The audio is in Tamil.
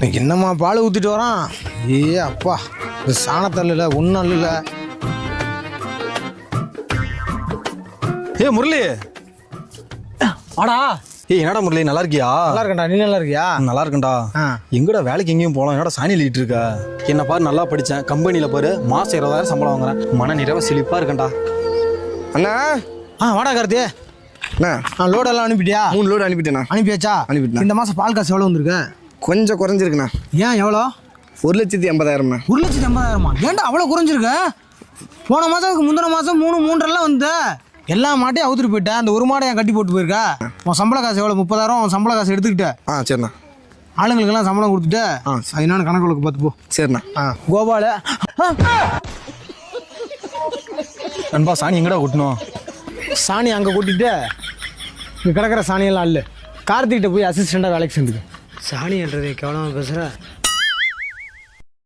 என்னம்மா பால் ஊற்றிட்டு வரான்? ஏ அப்பா, இது சாணத்தல் இல்லை, ஒன்றும் இல்லை. ஏ முரளி, ஆடா. ஏய் என்னடா முரளி, நல்லா இருக்கியா? நல்லா இருக்கேன்டா, நீ நல்லா இருக்கியா? நல்லா இருக்கேன்டா. எங்கடா வேலைக்கு எங்கேயும் போகலாம், என்னடா சாணி எழுதிட்டு இருக்க? என்ன பாரு, நல்லா படித்தேன், கம்பெனியில் பாரு மாதம் 20,000 சம்பளம் வாங்குறேன், மன நிறைவா செழிப்பாக இருக்கேன்டா. அண்ணா வாடா கார்த்தி. அண்ணா லோடெல்லாம் அனுப்பிட்டியா? 3 லோடு அனுப்பிட்டேண்ணா. அனுப்பியாச்சா? அனுப்பிட்டேன். இந்த மாதம் பால் காசு எவ்வளோ வந்திருக்கு? கொஞ்சம் குறைஞ்சிருக்குண்ணா. ஏன் எவ்வளோ? 1,80,000ண்ணா. 1,80,000? ஏன்டா அவ்வளோ குறைஞ்சிருக்கு? போன மாதம் முந்தின மாதம் 3 வந்து எல்லா மாட்டையும் அவுத்துட்டு போயிட்டேன். அந்த ஒரு மாடை என் கட்டி போட்டு போயிருக்கா. உன் சம்பள காசு எவ்வளோ? 30,000 உன் சம்பள காசு எடுத்துக்கிட்டு சரிண்ணா. ஆளுங்களுக்கெல்லாம் சம்பளம் கொடுத்துட்டு அது என்னன்னு கணக்கு பார்த்து போ. சரிண்ணா. கோபால நண்பா, சாணி எங்கடா கொட்டணும்? சாணி அங்கே கொட்டிட்டு இங்கே கிடக்கிற சாணியெல்லாம் இல்லை, கார்த்திகிட்ட போய் அசிஸ்டண்டாக வேலைக்கு சேர்ந்துக்கு. சாணின்றதை கவனமாக பேசுகிற